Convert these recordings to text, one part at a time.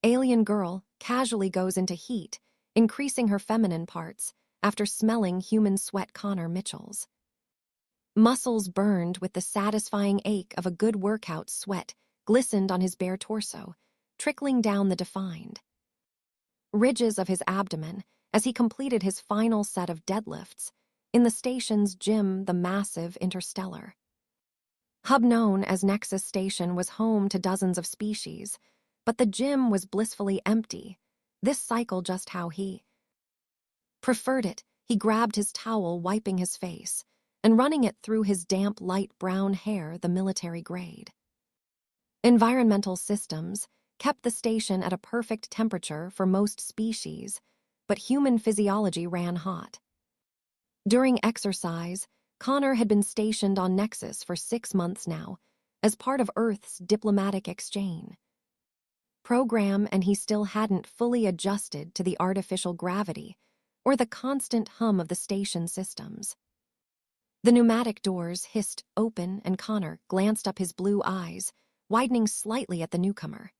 Alien girl casually goes into heat, increasing her feminine parts after smelling human sweat. Connor Mitchell's muscles burned with the satisfying ache of a good workout. Sweat glistened on his bare torso, trickling down the defined ridges of his abdomen as he completed his final set of deadlifts in the station's gym. The massive interstellar hub known as Nexus Station was home to dozens of species, but the gym was blissfully empty. This cycle just how he preferred it. He grabbed his towel, wiping his face, and running it through his damp light brown hair. The military grade environmental systems kept the station at a perfect temperature for most species, but human physiology ran hot. During exercise, Connor had been stationed on Nexus for 6 months now, as part of Earth's diplomatic exchange program, and he still hadn't fully adjusted to the artificial gravity or the constant hum of the station systems. The pneumatic doors hissed open, and Connor glanced up, his blue eyes widening slightly at the newcomer.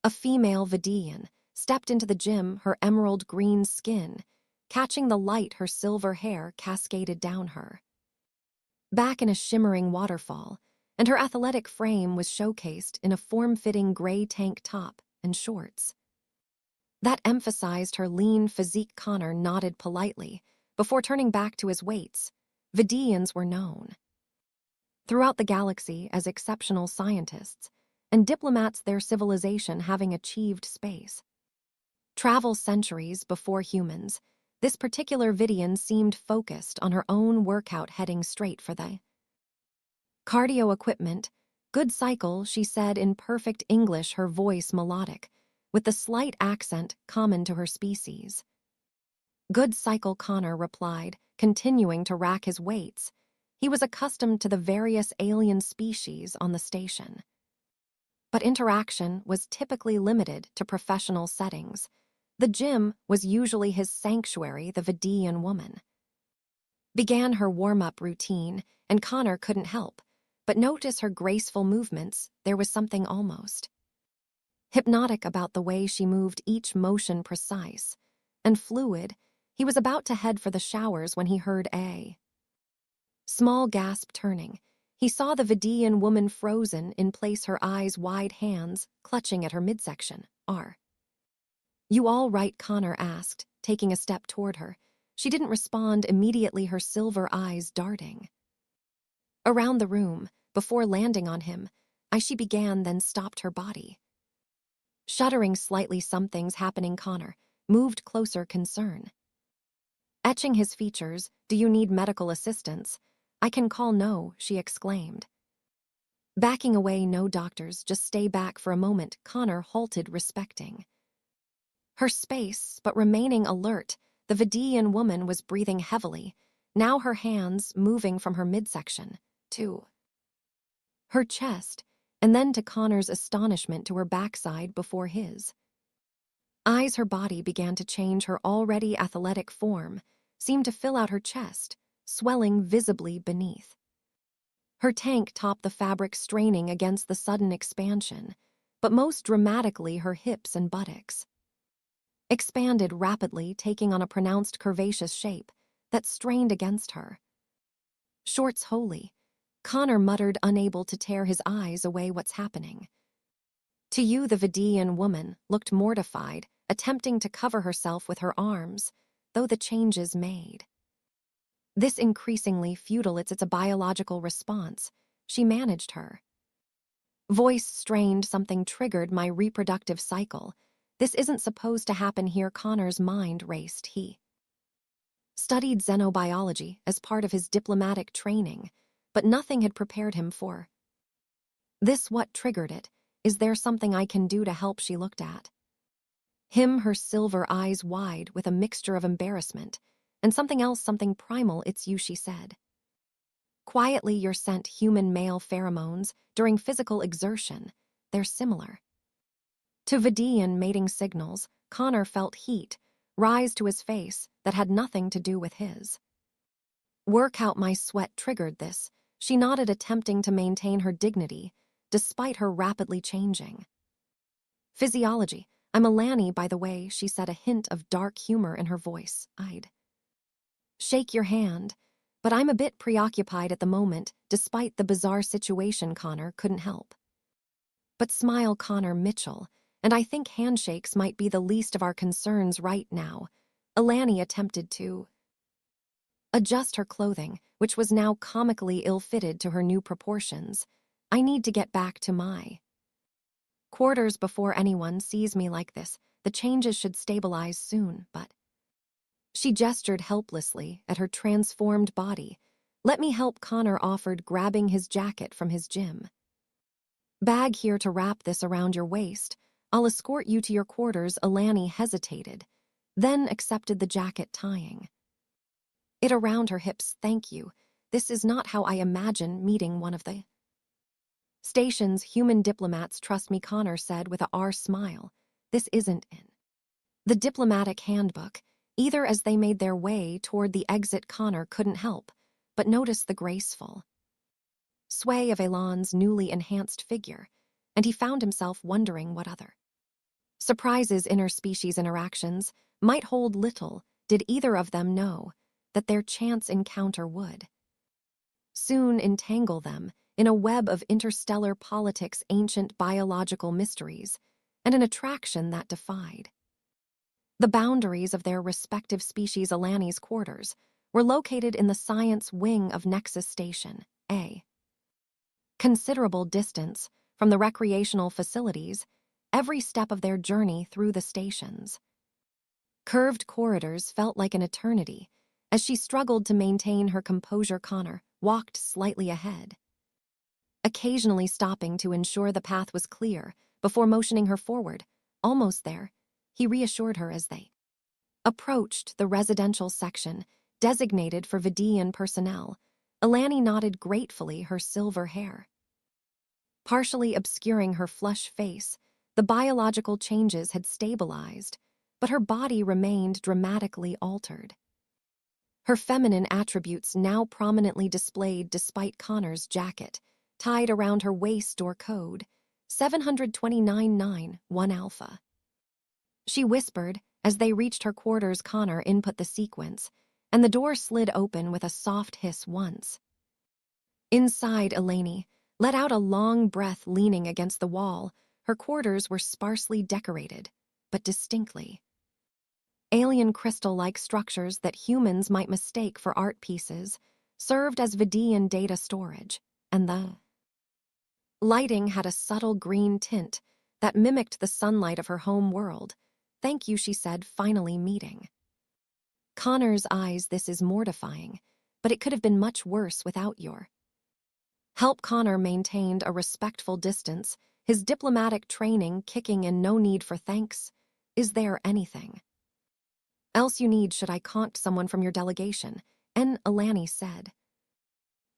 A female Vidian stepped into the gym, her emerald green skin catching the light. Her silver hair cascaded down her back in a shimmering waterfall, and her athletic frame was showcased in a form-fitting gray tank top and shorts that emphasized her lean physique. Connor nodded politely before turning back to his weights. Vidians were known throughout the galaxy as exceptional scientists and diplomats, their civilization having achieved space travel centuries before humans. This particular Vidian seemed focused on her own workout, heading straight for the cardio equipment. Good cycle, she said in perfect English, her voice melodic, with the slight accent common to her species. Good cycle, Connor replied, continuing to rack his weights. He was accustomed to the various alien species on the station, but interaction was typically limited to professional settings. The gym was usually his sanctuary. The Vidian woman began her warm-up routine, and Connor couldn't help but notice her graceful movements. There was something almost hypnotic about the way she moved, each motion precise and fluid. He was about to head for the showers when he heard a small gasp. Turning, he saw the Vidian woman frozen in place, her eyes wide, hands clutching at her midsection. "Are you all right?" Connor asked, taking a step toward her. She didn't respond immediately, her silver eyes darting around the room before landing on him. She began, then stopped, her body shuddering slightly. "Something's happening." Connor moved closer, concern etching his features. "Do you need medical assistance?" "I can call." "No," she exclaimed, backing away. "No doctors, just stay back for a moment." Connor halted, respecting her space but remaining alert. The Vidian woman was breathing heavily, now her hands moving from her midsection to her chest, and then to Connor's astonishment to her backside before his eyes. Her body began to change. Her already athletic form seemed to fill out her chest, swelling visibly beneath her tank top, the fabric straining against the sudden expansion, but most dramatically her hips and buttocks expanded rapidly, taking on a pronounced curvaceous shape that strained against her shorts. "Holy," Connor muttered, unable to tear his eyes away. "What's happening to you?" The Vidian woman looked mortified, attempting to cover herself with her arms, though the changes made this increasingly futile. It's a biological response," she managed, her voice strained. "Something triggered my reproductive cycle. This isn't supposed to happen here." Connor's mind raced. He studied xenobiology as part of his diplomatic training, but nothing had prepared him for this. "What triggered it? Is there something I can do to help?" She looked at him, her silver eyes wide with a mixture of embarrassment and something else, something primal. "It's you," she said quietly. "You're sent human male pheromones during physical exertion. They're similar to Vidian mating signals." Connor felt heat rise to his face that had nothing to do with his workout. "My sweat triggered this." She nodded, attempting to maintain her dignity despite her rapidly changing Physiology. I'm Alani, by the way, she said, a hint of dark humor in her voice. I'd shake your hand, but I'm a bit preoccupied at the moment, despite the bizarre situation. Connor couldn't help but smile. Connor Mitchell, and I think handshakes might be the least of our concerns right now. Alani attempted to adjust her clothing, which was now comically ill-fitted to her new proportions. I need to get back to my quarters before anyone sees me like this. The changes should stabilize soon, but she gestured helplessly at her transformed body. Let me help, Connor offered, grabbing his jacket from his gym bag. Here to wrap this around your waist. I'll escort you to your quarters. Alani hesitated, then accepted the jacket, tying it around her hips. Thank you. This is not how I imagine meeting one of the station's human diplomats. Trust me, Connor said with a smile. This isn't in the diplomatic handbook. Either. As they made their way toward the exit, Connor couldn't help but notice the graceful sway of Elan's newly enhanced figure, and he found himself wondering what other surprises interspecies interactions might hold. Little did either of them know that their chance encounter would soon entangle them in a web of interstellar politics, ancient biological mysteries, and an attraction that defied the boundaries of their respective species. Alani's quarters were located in the science wing of Nexus Station, a considerable distance from the recreational facilities. Every step of their journey through the station's curved corridors felt like an eternity. As she struggled to maintain her composure, Connor walked slightly ahead, occasionally stopping to ensure the path was clear before motioning her forward. Almost there, he reassured her. As they approached the residential section designated for Vidian personnel, Alani nodded gratefully, her silver hair partially obscuring her flush face. The biological changes had stabilized, but her body remained dramatically altered. Her feminine attributes now prominently displayed despite Connor's jacket, tied around her waist. Door code 72991 Alpha. She whispered as they reached her quarters. Connor input the sequence, and the door slid open with a soft hiss. Once inside, Alani let out a long breath, leaning against the wall. Her quarters were sparsely decorated, but distinctly alien crystal-like structures that humans might mistake for art pieces served as Vidian data storage, and the lighting had a subtle green tint that mimicked the sunlight of her home world. Thank you, she said, finally meeting Connor's eyes. This is mortifying, but it could have been much worse without your help. Connor maintained a respectful distance, his diplomatic training kicking in. No need for thanks. Is there anything else you need? Should I contact someone from your delegation? Alani said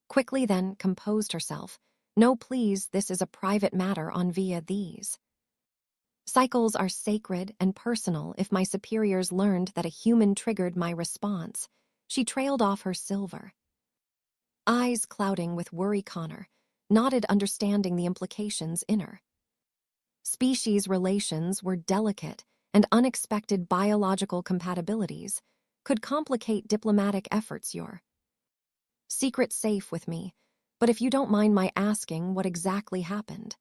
quickly, then composed herself. No, please, this is a private matter. On via these cycles are sacred and personal. If my superiors learned that a human triggered my response. She trailed off, her silver eyes clouding with worry. Connor nodded, understanding the implications. Inner species relations were delicate, and unexpected biological compatibilities could complicate diplomatic efforts. Your secret safe with me, but if you don't mind my asking, what exactly happened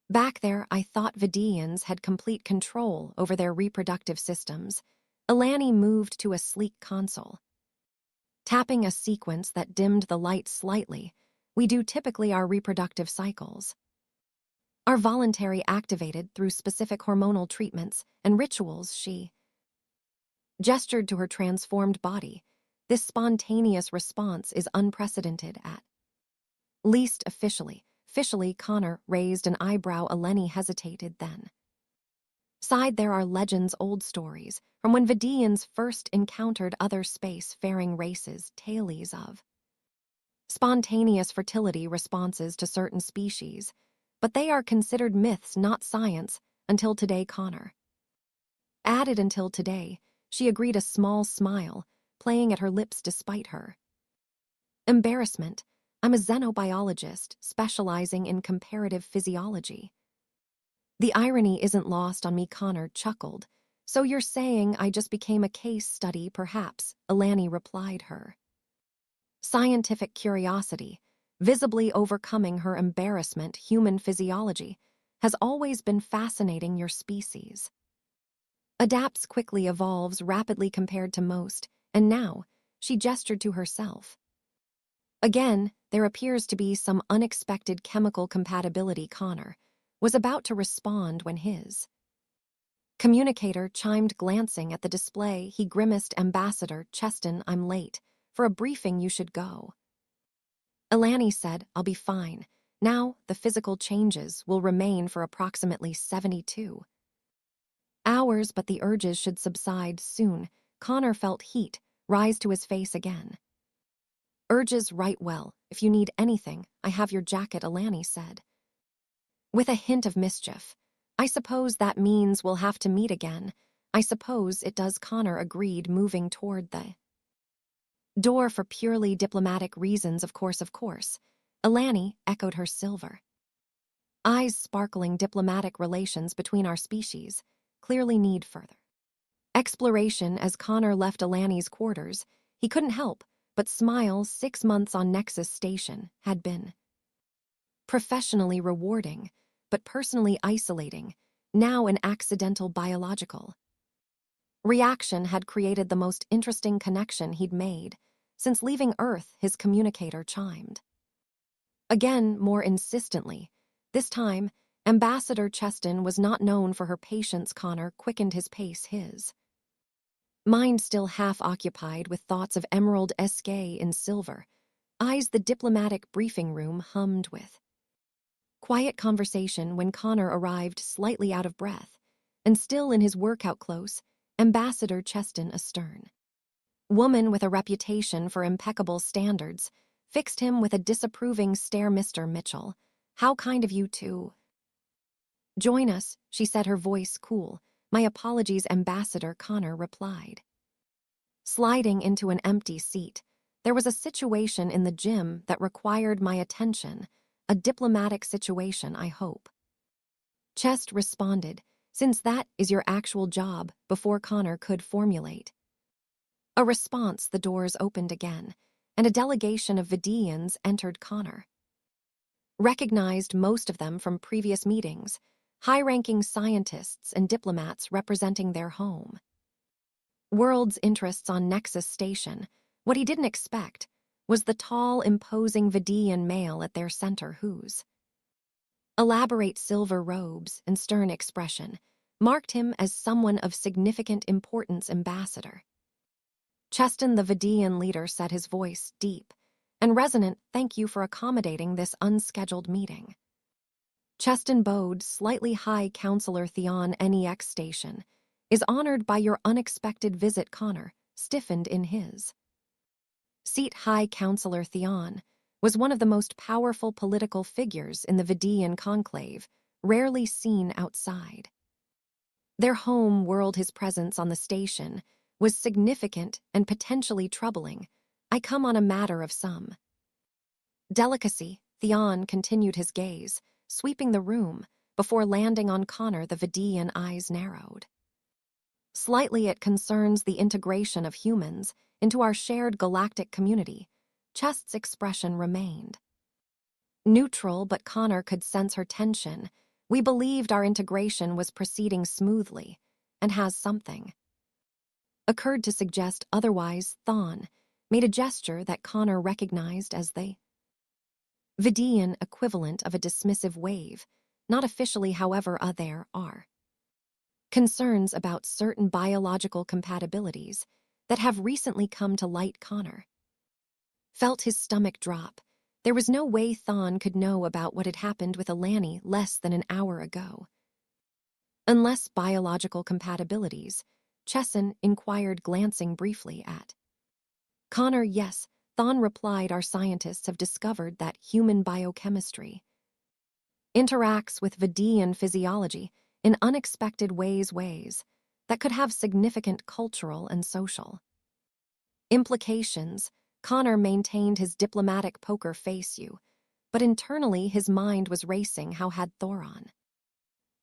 back there? I thought Vidians had complete control over their reproductive systems. Alani moved to a sleek console, tapping a sequence that dimmed the light slightly. We do. Typically, our reproductive cycles are voluntary, activated through specific hormonal treatments and rituals. She gestured to her transformed body. This spontaneous response is unprecedented, at least officially. Officially, Connor raised an eyebrow. Alani hesitated, then sighed. There are legends, old stories, from when Vidians first encountered other space-faring races, tales of spontaneous fertility responses to certain species, but they are considered myths, not science, until today. Connor added, until today. She agreed, a small smile playing at her lips despite her embarrassment. I'm a xenobiologist specializing in comparative physiology. The irony isn't lost on me, Connor chuckled. So you're saying I just became a case study, perhaps, Alani replied her. Scientific curiosity, visibly overcoming her embarrassment, human physiology, has always been fascinating your species. Adapts quickly, evolves rapidly compared to most, and now, she gestured to herself. Again, there appears to be some unexpected chemical compatibility. Connor was about to respond when his communicator chimed, glancing at the display. He grimaced. Ambassador Cheston, I'm late. For a briefing you should go. Alani said, I'll be fine. Now, the physical changes will remain for approximately 72 hours, but the urges should subside soon. Connor felt heat rise to his face again. Urges, right, well, if you need anything, I have your jacket, Alani said. With a hint of mischief. I suppose that means we'll have to meet again. I suppose it does, Connor agreed, moving toward the door. For purely diplomatic reasons, of course, of course. Alani echoed, her silver eyes sparkling. Diplomatic relations between our species clearly need further exploration. As Connor left Alani's quarters, he couldn't help but smile. 6 months on Nexus Station had been professionally rewarding, but personally isolating. Now an accidental biological reaction had created the most interesting connection he'd made since leaving Earth. His communicator chimed again, more insistently. This time, Ambassador Cheston was not known for her patience. Connor quickened his pace, his mind still half occupied with thoughts of Emerald Esque in silver eyes. The diplomatic briefing room hummed with quiet conversation when Connor arrived, slightly out of breath and still in his workout clothes. Ambassador Cheston, a stern woman with a reputation for impeccable standards, fixed him with a disapproving stare. Mr. Mitchell, how kind of you to join us, she said, her voice cool. My apologies, Ambassador, Connor replied, sliding into an empty seat. There was a situation in the gym that required my attention, a diplomatic situation, I hope. Chest responded, since that is your actual job, before Connor could formulate a response. The doors opened again, and a delegation of Vidians entered. Connor recognized most of them from previous meetings, high-ranking scientists and diplomats representing their home world's interests on Nexus Station. What he didn't expect was the tall, imposing Vidian male at their center, whose elaborate silver robes and stern expression marked him as someone of significant importance. Ambassador Cheston, the Vidian leader, said, his voice deep and resonant, thank you for accommodating this unscheduled meeting. Cheston bowed slightly. High Counselor Theon, NEX Station is honored by your unexpected visit. Connor stiffened in his seat. High Counselor Theon was one of the most powerful political figures in the Vidian conclave, rarely seen outside their home world. His presence on the station was significant and potentially troubling. I come on a matter of some delicacy. Theon continued, his gaze sweeping the room before landing on Connor. The Vidian eyes narrowed slightly. It concerns the integration of humans into our shared galactic community. Chest's expression remained neutral, but Connor could sense her tension. We believed our integration was proceeding smoothly, and has something occurred to suggest otherwise. Thon made a gesture that Connor recognized as the Vidian equivalent of a dismissive wave. Not officially, however, there are concerns about certain biological compatibilities that have recently come to light. Connor felt his stomach drop. There was no way Thon could know about what had happened with Alani less than an hour ago. Unless biological compatibilities, Chesson inquired, glancing briefly at Connor. Yes, Thon replied, our scientists have discovered that human biochemistry interacts with Vidian physiology in unexpected ways that could have significant cultural and social implications. Connor maintained his diplomatic poker face, but internally his mind was racing. How had Thoron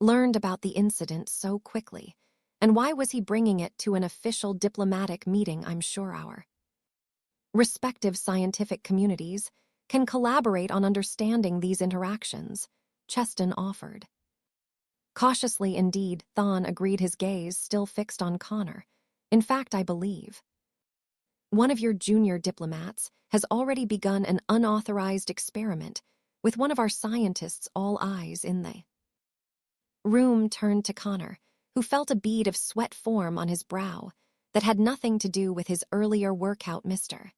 learned about the incident so quickly? And why was he bringing it to an official diplomatic meeting? I'm sure our respective scientific communities can collaborate on understanding these interactions, Cheston offered. Cautiously indeed, Thon agreed, his gaze still fixed on Connor. In fact, I believe one of your junior diplomats has already begun an unauthorized experiment with one of our scientists, all eyes in the room turned to Connor, who felt a bead of sweat form on his brow that had nothing to do with his earlier workout. Mr.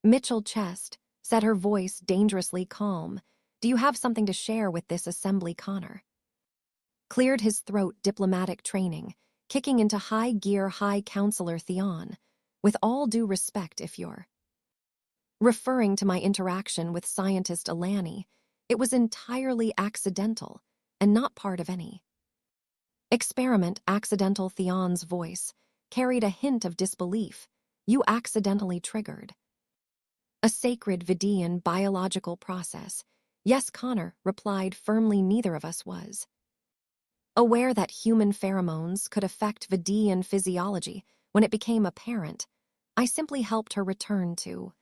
Mitchell Chest, said, her voice dangerously calm. Do you have something to share with this assembly? Connor cleared his throat. Diplomatic training, kicking into high gear. High Counselor Theon, with all due respect, if you're referring to my interaction with scientist Alani, it was entirely accidental and not part of any experiment. Accidental? Theon's voice carried a hint of disbelief. You accidentally triggered a sacred Vidian biological process. Yes, Connor replied firmly. Neither of us was aware that human pheromones could affect Vidian physiology. When it became apparent, I simply helped her return to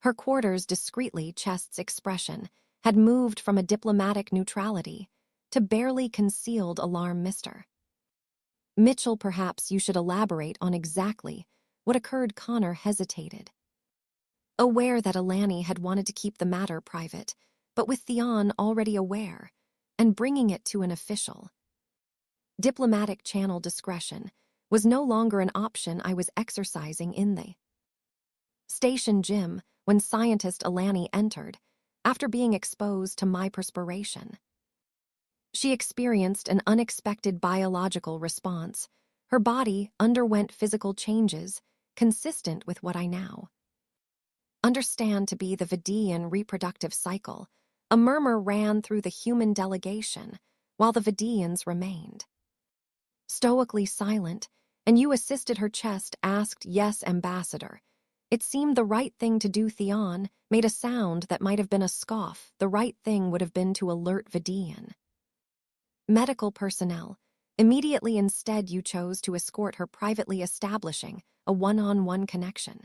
her quarters discreetly. Chest's expression had moved from a diplomatic neutrality to barely concealed alarm. Mr. Mitchell, perhaps you should elaborate on exactly what occurred. Connor hesitated, aware that Alani had wanted to keep the matter private, but with Theon already aware and bringing it to an official diplomatic channel, discretion was no longer an option. I was exercising in the station gym when scientist Alani entered. After being exposed to my perspiration, she experienced an unexpected biological response. Her body underwent physical changes consistent with what I now understand to be the Vidian reproductive cycle. A murmur ran through the human delegation, while the Vidians remained stoically silent. And you assisted her? Chest asked. Yes, Ambassador. It seemed the right thing to do. Theon made a sound that might have been a scoff. The right thing would have been to alert Vidian medical personnel immediately. Instead, you chose to escort her privately, establishing a one-on-one connection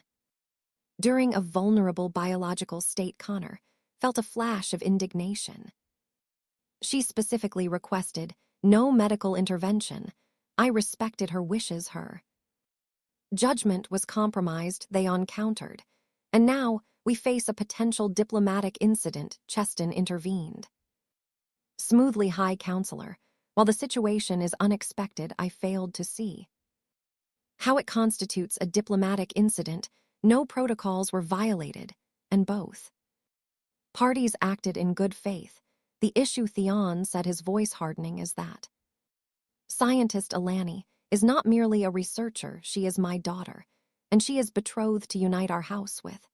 during a vulnerable biological state. Connor felt a flash of indignation. She specifically requested no medical intervention. I respected her wishes. Her judgment was compromised, Theon countered. And now we face a potential diplomatic incident. Cheston intervened smoothly. High Counselor, while the situation is unexpected, I failed to see how it constitutes a diplomatic incident. No protocols were violated, and both parties acted in good faith. The issue, Theon said, his voice hardening, is that scientist Alani is not merely a researcher. She is my daughter, and she is betrothed to unite our house with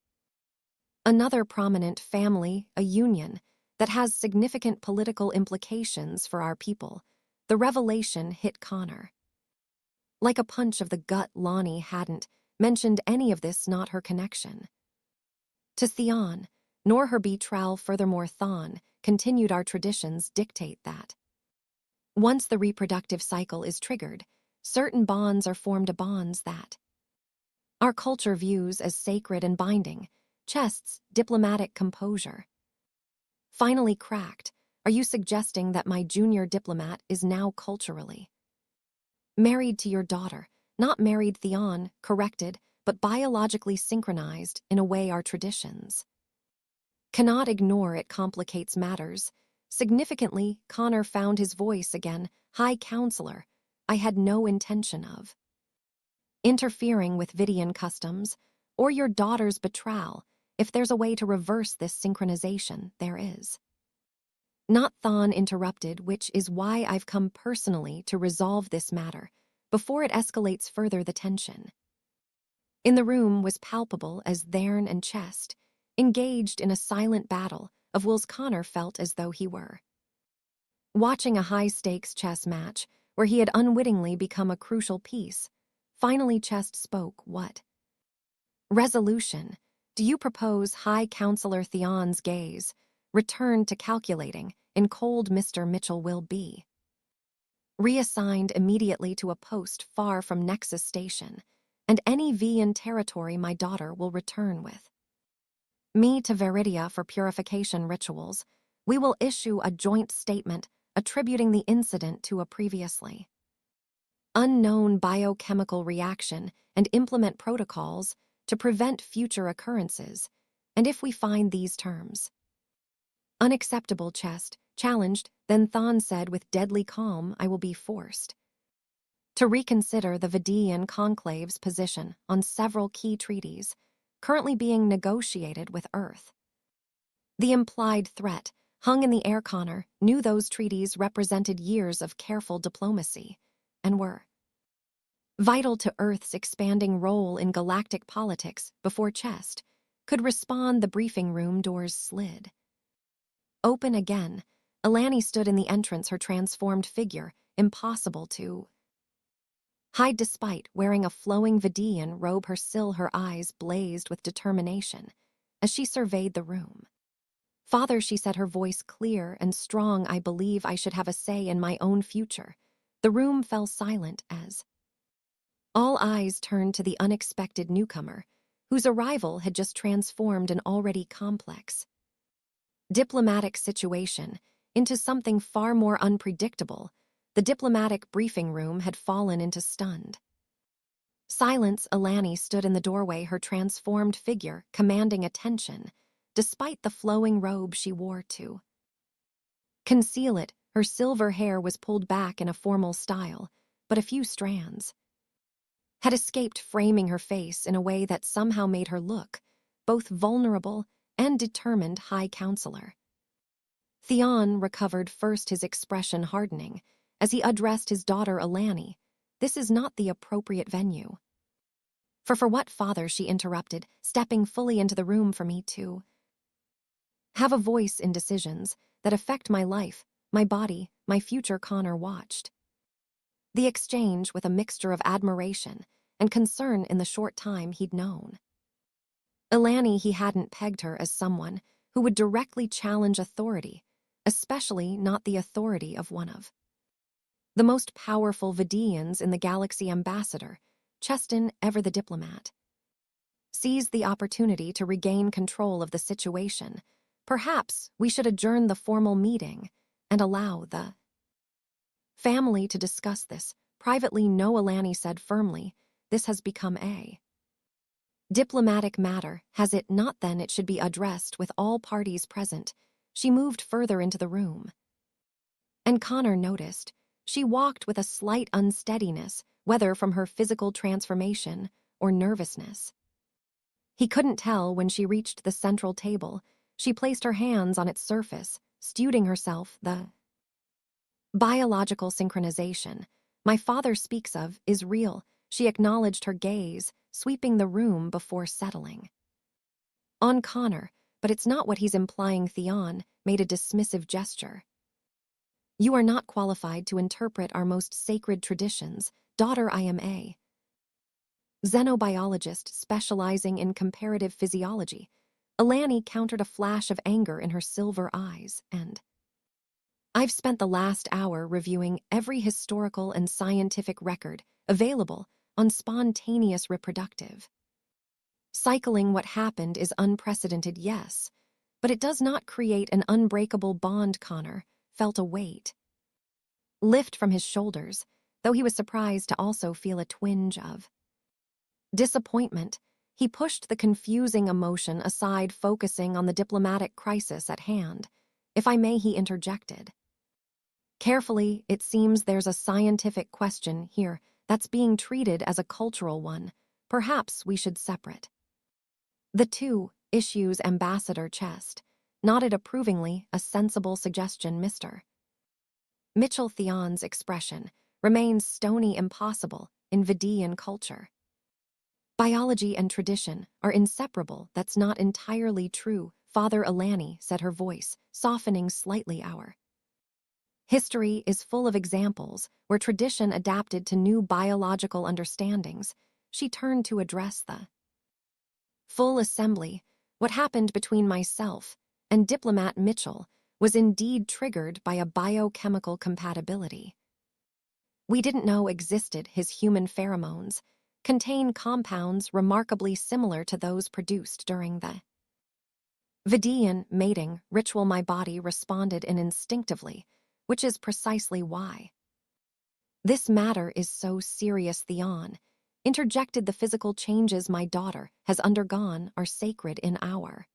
another prominent family, a union that has significant political implications for our people. The revelation hit Connor like a punch of the gut. Lonnie hadn't mentioned any of this, not her connection to Theon, nor her betrayal. Furthermore, Thon continued, our traditions dictate that once the reproductive cycle is triggered, certain bonds are formed, bonds that our culture views as sacred and binding. Chest's diplomatic composure finally cracked. Are you suggesting that my junior diplomat is now culturally married to your daughter? Not married, Theon corrected, but biologically synchronized in a way our traditions cannot ignore. It complicates matters significantly. Connor found his voice again. High Counselor, I had no intention of interfering with Vidian customs or your daughter's betrayal. If there's a way to reverse this synchronization, there is. Not, Thon interrupted, which is why I've come personally to resolve this matter before it escalates further. The tension in the room was palpable as Thern and Chest engaged in a silent battle of wills. Connor felt as though he were watching a high-stakes chess match where he had unwittingly become a crucial piece. Finally, Chest spoke. What resolution do you propose? High Counselor Theon's gaze returned to calculating. in cold Mr. Mitchell will be reassigned immediately to a post far from Nexus Station, and any Vian territory my daughter will return with me to Veridia for purification rituals. We will issue a joint statement attributing the incident to a previously unknown biochemical reaction and implement protocols to prevent future occurrences, and if we find these terms unacceptable, challenged, then Thon said with deadly calm, I will be forced to reconsider the Vidian Conclave's position on several key treaties currently being negotiated with Earth. The implied threat hung in the air. Connor knew those treaties represented years of careful diplomacy and were vital to Earth's expanding role in galactic politics. Before Chest could respond, the briefing room doors slid open again. Alani stood in the entrance, her transformed figure impossible to hide despite wearing a flowing Vidian robe. Her eyes blazed with determination as she surveyed the room. Father, she said, her voice clear and strong, I believe I should have a say in my own future. The room fell silent as all eyes turned to the unexpected newcomer, whose arrival had just transformed an already complex diplomatic situation into something far more unpredictable. The diplomatic briefing room had fallen into stunned silence. Alani stood in the doorway, her transformed figure commanding attention, despite the flowing robe she wore to conceal it. Her silver hair was pulled back in a formal style, but a few strands had escaped, framing her face in a way that somehow made her look both vulnerable and determined. High Counselor Theon recovered first, his expression hardening as he addressed his daughter Alani. This is not the appropriate venue. For what, Father? She interrupted, stepping fully into the room. For me to have a voice in decisions that affect my life, my body, my future. Connor watched the exchange with a mixture of admiration and concern. In the short time he'd known Alani, he hadn't pegged her as someone who would directly challenge authority, especially not the authority of one of the most powerful Vidians in the galaxy. Ambassador Cheston, ever the diplomat, seized the opportunity to regain control of the situation. Perhaps we should adjourn the formal meeting and allow the family to discuss this privately. No, Alani said firmly, this has become a diplomatic matter, has it not? Then it should be addressed with all parties present. She moved further into the room, and Connor noticed she walked with a slight unsteadiness, whether from her physical transformation or nervousness. He couldn't tell. When she reached the central table, she placed her hands on its surface, steadying herself. The biological synchronization my father speaks of is real. She acknowledged, her gaze sweeping the room before settling on Connor. But it's not what he's implying. Theon made a dismissive gesture. You are not qualified to interpret our most sacred traditions, daughter. I am a xenobiologist specializing in comparative physiology. Alani countered, a flash of anger in her silver eyes, and I've spent the last hour reviewing every historical and scientific record available on spontaneous reproductive cycling. What happened is unprecedented, yes, but it does not create an unbreakable bond. Connor felt a weight lift from his shoulders, though he was surprised to also feel a twinge of disappointment. He pushed the confusing emotion aside, focusing on the diplomatic crisis at hand. If I may, he interjected carefully, it seems there's a scientific question here that's being treated as a cultural one. Perhaps we should separate the two issues. Ambassador Chest nodded approvingly, a sensible suggestion, Mr. Mitchell. Theon's expression remains stony. Impossible in Vidian culture. Biology and tradition are inseparable. That's not entirely true, Father. Alani said, her voice softening slightly. Our history is full of examples where tradition adapted to new biological understandings. She turned to address the full assembly. What happened between myself and Diplomat Mitchell was indeed triggered by a biochemical compatibility. We didn't know existed his human pheromones contain compounds remarkably similar to those produced during the Vidian mating ritual. My body responded instinctively, which is precisely why. This matter is so serious, Theon. Interjected, the physical changes my daughter has undergone are sacred in our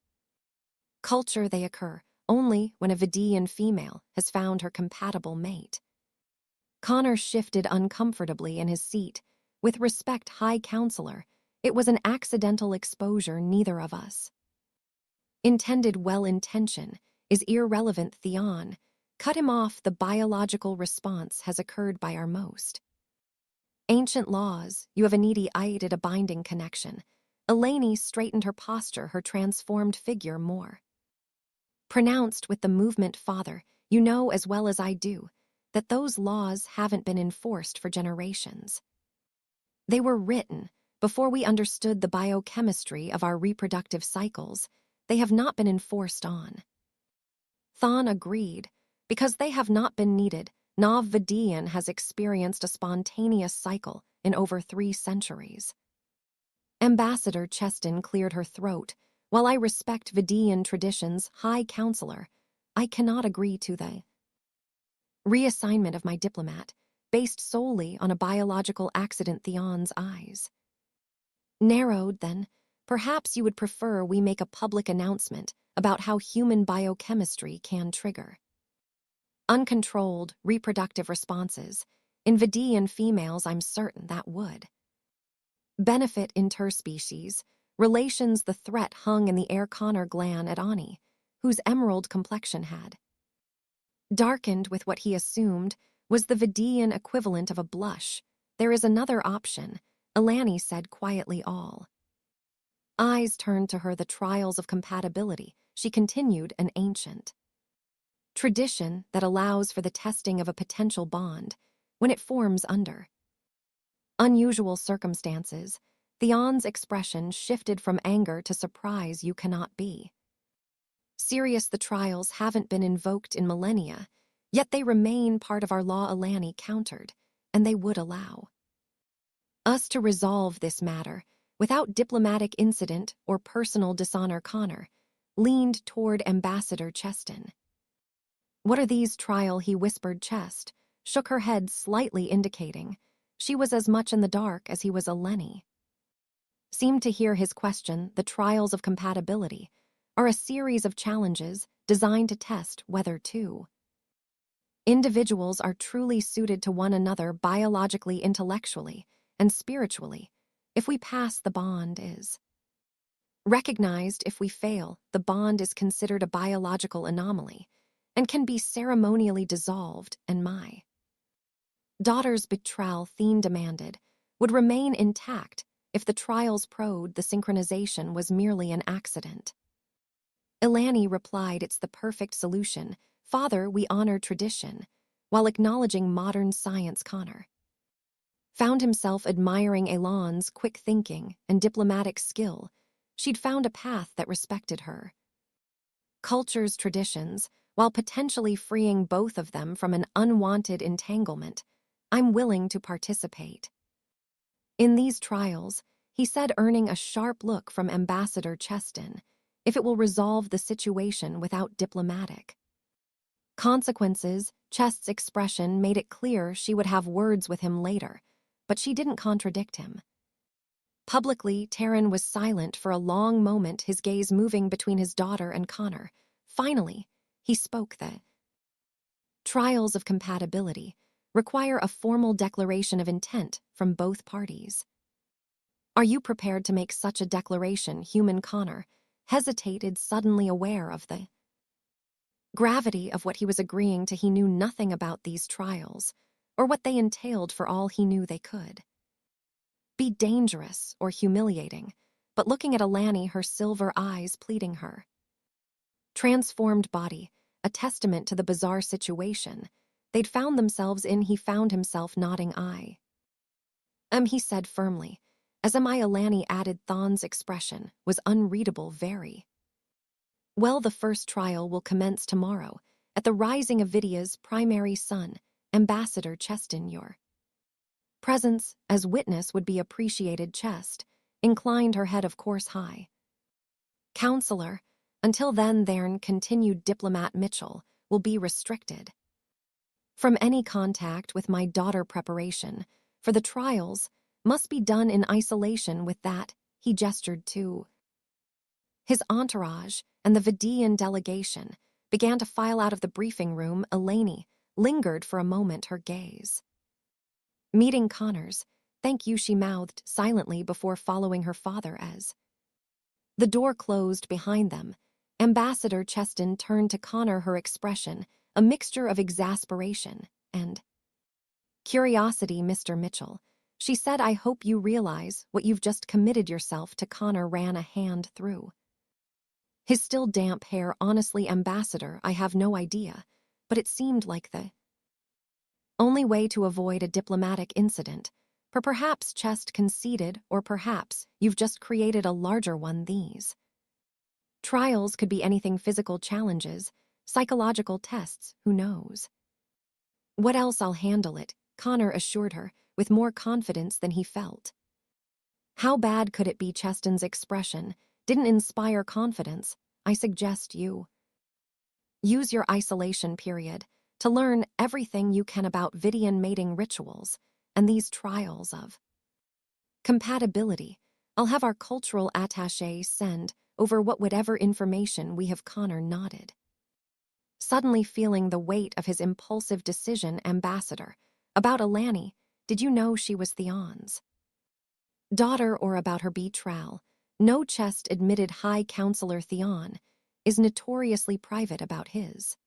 culture. They occur only when a Vidian female has found her compatible mate. Connor shifted uncomfortably in his seat. With respect, High Counselor, it was an accidental exposure. Neither of us intended. Well-intention is irrelevant, Theon. Cut him off. The biological response has occurred by our most ancient laws. You have initiated a binding connection. Eleni straightened her posture, her transformed figure more pronounced with the movement. Father, you know as well as I do that those laws haven't been enforced for generations. They were written before we understood the biochemistry of our reproductive cycles. They have not been enforced on. Thon agreed. Because they have not been needed. Nav Vidian has experienced a spontaneous cycle in over 3 centuries. Ambassador Cheston cleared her throat. While I respect Vidian traditions, High Counselor, I cannot agree to the reassignment of my diplomat, based solely on a biological accident. Theon's eyes narrowed. Then, perhaps you would prefer we make a public announcement about how human biochemistry can trigger uncontrolled reproductive responses in Vidian females. I'm certain that would benefit interspecies relations. The threat hung in the air. Connor glanced at Ani, whose emerald complexion had darkened with what he assumed was the Vidian equivalent of a blush. There is another option, Eleni said quietly. All eyes turned to her. The trials of compatibility, she continued, an ancient tradition that allows for the testing of a potential bond when it forms under unusual circumstances. Theon's expression shifted from anger to surprise. You cannot be serious. The trials haven't been invoked in millennia, yet they remain part of our law. Eleni countered, and they would allow us to resolve this matter without diplomatic incident or personal dishonor. Connor leaned toward Ambassador Cheston. What are these trial? He whispered. Chest shook her head slightly, indicating she was as much in the dark as he was. Eleni seemed to hear his question. The trials of compatibility are a series of challenges designed to test whether two individuals are truly suited to one another biologically, intellectually, and spiritually. If we pass, the bond is recognized. If we fail, the bond is considered a biological anomaly and can be ceremonially dissolved. And my daughter's betrothal, Thene demanded, would remain intact if the trials proved the synchronization was merely an accident. Eleni replied, it's the perfect solution. Father, we honor tradition, while acknowledging modern science. Connor found himself admiring Elan's quick thinking and diplomatic skill. She'd found a path that respected her culture's traditions, while potentially freeing both of them from an unwanted entanglement. I'm willing to participate in these trials, he said, earning a sharp look from Ambassador Cheston, if it will resolve the situation without diplomatic consequences. Chest's expression made it clear she would have words with him later, but she didn't contradict him. Publicly, Taryn was silent for a long moment, his gaze moving between his daughter and Connor. Finally, he spoke. The trials of compatibility require a formal declaration of intent from both parties. Are you prepared to make such a declaration? Human Connor hesitated, suddenly aware of the gravity of what he was agreeing to. He knew nothing about these trials, or what they entailed. For all he knew, they could be dangerous or humiliating. But looking at Eleni, her silver eyes pleading her transformed body, a testament to the bizarre situation they'd found themselves in, he found himself nodding. He said firmly. As am I. Eleni added. Thon's expression was unreadable. Very well. The first trial will commence tomorrow, at the rising of Vidia's primary son, Ambassador Cheston. Your presence as witness would be appreciated. Chest inclined her head, of course, high. Counselor, until then, continued Diplomat Mitchell, will be restricted from any contact with my daughter. Preparation for the trials must be done in isolation. With that, he gestured to his entourage, and the Vidian delegation began to file out of the briefing room. Eleni lingered for a moment, her gaze meeting Connor's. "Thank you," she mouthed silently before following her father as the door closed behind them. Ambassador Cheston turned to Connor, her expression a mixture of exasperation and curiosity. "Mr. Mitchell," she said, "I hope you realize what you've just committed yourself to." Connor ran a hand through his still damp hair. "Honestly, Ambassador, I have no idea, but it seemed like the only way to avoid a diplomatic incident. Perhaps," Chest conceded, "or perhaps you've just created a larger one. These trials could be anything: physical challenges, psychological tests, who knows what else." "I'll handle it," Connor assured her, with more confidence than he felt. "How bad could it be?" Cheston's expression didn't inspire confidence. "I suggest you use your isolation period to learn everything you can about Vidian mating rituals and these trials of compatibility. I'll have our cultural attaché send over whatever information we have." Connor nodded, suddenly feeling the weight of his impulsive decision. "Ambassador, about Eleni, did you know she was Theon's daughter, or about her betrayal?" "No," Chest admitted. "High Counselor Theon is notoriously private about his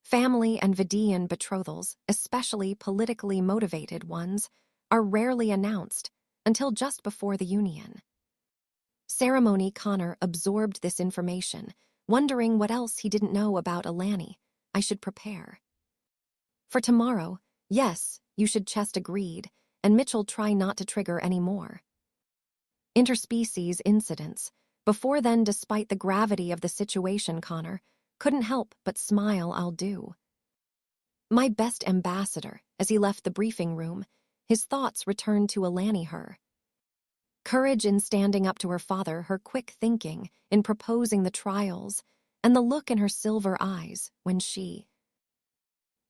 family, and Vidian betrothals, especially politically motivated ones, are rarely announced until just before the union ceremony." Connor absorbed this information, wondering what else he didn't know about Eleni. "I should prepare for tomorrow." "Yes, you should," Chest agreed, "and Mitchell, try not to trigger any more interspecies incidents before then." Despite the gravity of the situation, Connor couldn't help but smile. "I'll do my best, Ambassador." As he left the briefing room, his thoughts returned to Eleni, her courage in standing up to her father, her quick thinking in proposing the trials, and the look in her silver eyes when she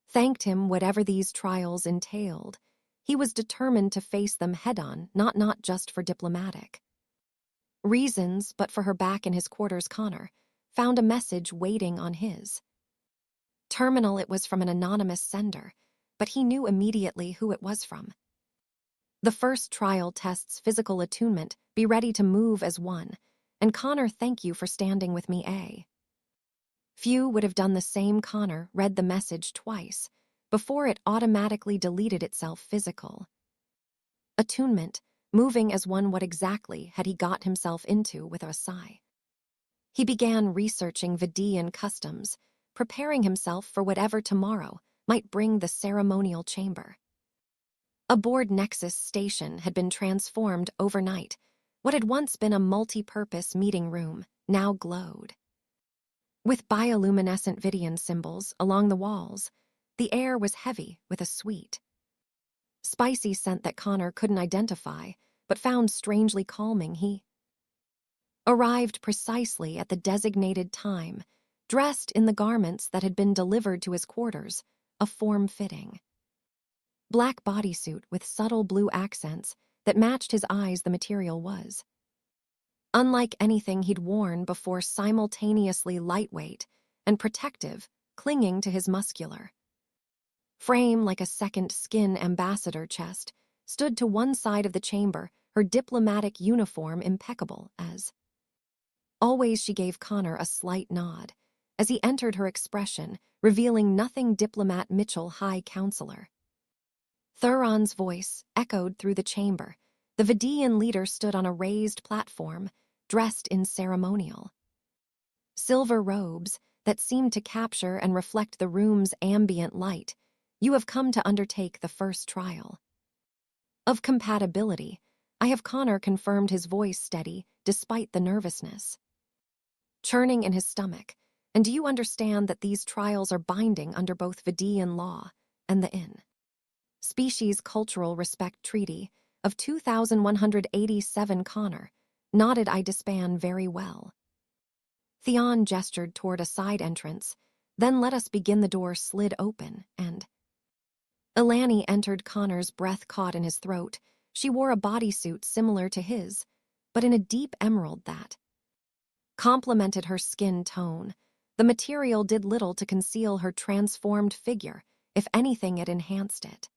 thanked him. Whatever these trials entailed, he was determined to face them head-on, not just for diplomatic reasons, but for her. Back in his quarters, Connor found a message waiting on his terminal. It was from an anonymous sender, but he knew immediately who it was from. "The first trial tests physical attunement. Be ready to move as one. And Connor, thank you for standing with me. Few would have done the same." Connor read the message twice before it automatically deleted itself. Physical attunement, moving as one. What exactly had he got himself into? With a sigh, he began researching Vidian customs, preparing himself for whatever tomorrow might bring. The ceremonial chamber aboard Nexus Station had been transformed overnight. What had once been a multi-purpose meeting room now glowed with bioluminescent Vidian symbols along the walls. The air was heavy with a sweet, spicy scent that Connor couldn't identify, but found strangely calming. He arrived precisely at the designated time, dressed in the garments that had been delivered to his quarters, a form-fitting black bodysuit with subtle blue accents that matched his eyes. The material was unlike anything he'd worn before, simultaneously lightweight and protective, clinging to his muscular frame like a second skin. Ambassador Chest stood to one side of the chamber, her diplomatic uniform impeccable as always. She gave Connor a slight nod as he entered, her expression revealing nothing. "Diplomat Mitchell." "High Counselor." Thuron's voice echoed through the chamber. The Vidian leader stood on a raised platform, dressed in ceremonial silver robes that seemed to capture and reflect the room's ambient light. "You have come to undertake the first trial of compatibility." "I have," Connor confirmed, his voice steady despite the nervousness churning in his stomach. And do you understand that these trials are binding under both Vidian law and the Species Cultural Respect Treaty of 2187? Connor nodded. I dispan very well. Theon gestured toward a side entrance, then let us begin. The door slid open, and Alani entered. Connor's breath caught in his throat. She wore a bodysuit similar to his, but in a deep emerald that complemented her skin tone. The material did little to conceal her transformed figure. If anything, it enhanced it,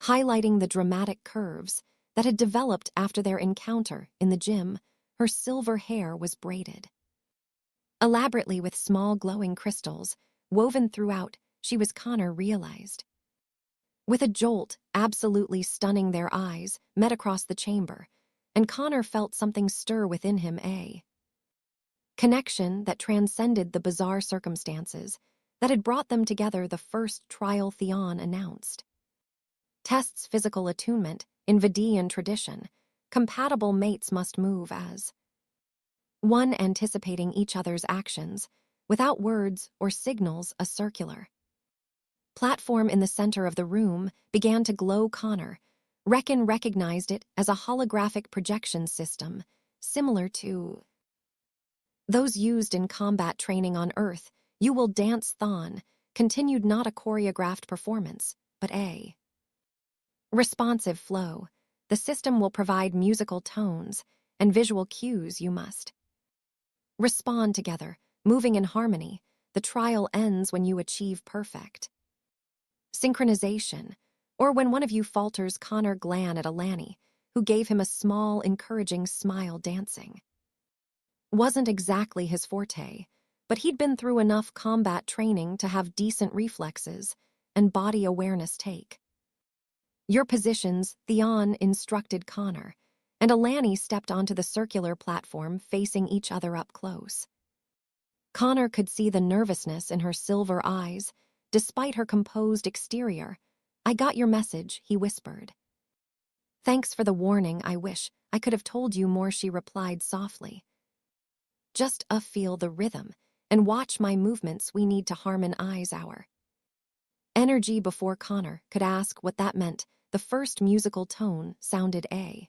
highlighting the dramatic curves that had developed after their encounter in the gym. Her silver hair was braided elaborately with small glowing crystals woven throughout. She was, Connor realized. With a jolt, absolutely stunning. Their eyes met across the chamber, and Connor felt something stir within him, a connection that transcended the bizarre circumstances that had brought them together. The first trial, Theon announced, tests physical attunement. In Vidian tradition, compatible mates must move as one, anticipating each other's actions, without words or signals. A circular platform in the center of the room began to glow. Connor recognized it as a holographic projection system, similar to those used in combat training on Earth. You will dance, Thon continued, not a choreographed performance, but a responsive flow. The system will provide musical tones and visual cues. You must respond together, moving in harmony. The trial ends when you achieve perfect synchronization, or when one of you falters. Connor glanced at Alani, who gave him a small, encouraging smile. Dancing wasn't exactly his forte, but he'd been through enough combat training to have decent reflexes and body awareness. Take your positions, Theon instructed Connor, and Alani stepped onto the circular platform, facing each other up close. Connor could see the nervousness in her silver eyes, despite her composed exterior. I got your message, he whispered. Thanks for the warning. I wish I could have told you more, she replied softly. Just feel the rhythm and watch my movements. We need to harmonize our energy. Before Connor could ask what that meant, the first musical tone sounded, a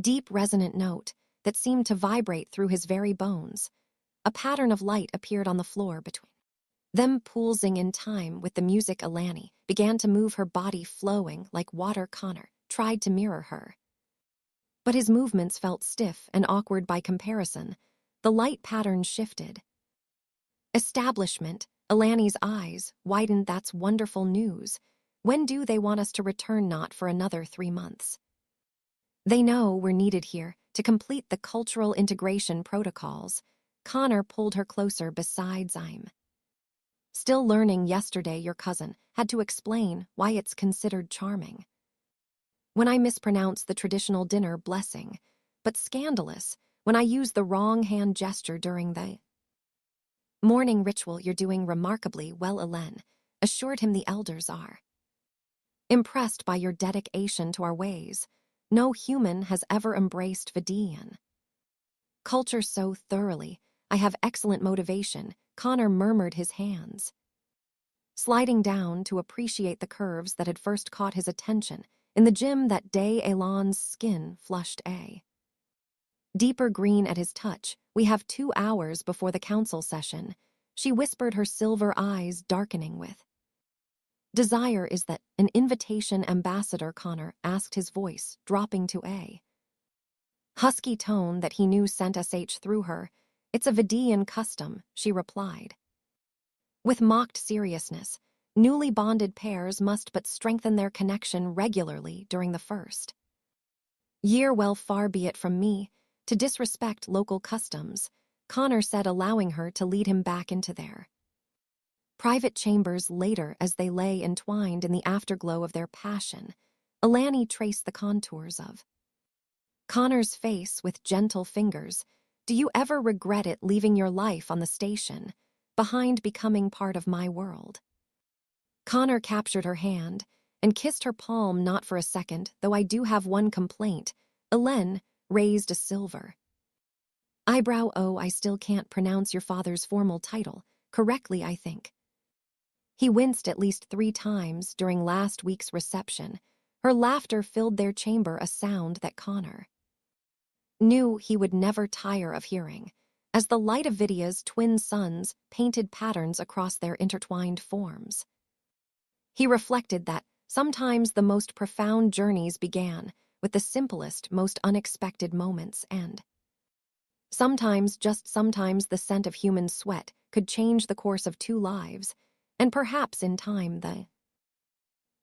deep, resonant note that seemed to vibrate through his very bones. A pattern of light appeared on the floor between them, pulsing in time with the music. Alani began to move, her body flowing like water. Connor tried to mirror her, but his movements felt stiff and awkward by comparison. The light pattern shifted. Establishment. Alani's eyes widened. That's wonderful news. When do they want us to return? Not for another 3 months. They know we're needed here to complete the cultural integration protocols. Connor pulled her closer. Besides, I'm still learning. Yesterday, your cousin had to explain why it's considered charming when I mispronounce the traditional dinner blessing, but scandalous when I use the wrong hand gesture during the morning ritual. You're doing remarkably well, Elen assured him. The elders are impressed by your dedication to our ways. No human has ever embraced Vidian culture so thoroughly. I have excellent motivation, Connor murmured, his hands sliding down to appreciate the curves that had first caught his attention. In the gym that day, Elan's skin flushed a deeper green at his touch. We have 2 hours before the council session, she whispered, her silver eyes darkening with desire. Is that an invitation, Ambassador? Connor asked, his voice dropping to a husky tone that he knew sent sh through her. It's a Vidian custom, she replied with mocked seriousness. Newly bonded pairs must but strengthen their connection regularly during the first year. Well, far be it from me to disrespect local customs, Connor said, allowing her to lead him back into their private chambers. Later, as they lay entwined in the afterglow of their passion, Alani traced the contours of Connor's face with gentle fingers. Do you ever regret it, leaving your life on the station behind, becoming part of my world? Connor captured her hand and kissed her palm. Not for a second, though I do have one complaint. Elen raised a silver Eyebrow, oh, I still can't pronounce your father's formal title correctly, I think. He winced at least 3 times during last week's reception. Her laughter filled their chamber, a sound that Connor knew he would never tire of hearing, as the light of Vidya's twin suns painted patterns across their intertwined forms. He reflected that sometimes the most profound journeys began with the simplest, most unexpected moments, and sometimes, just sometimes, the scent of human sweat could change the course of 2 lives, and perhaps in time the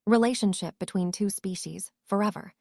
relationship between 2 species forever.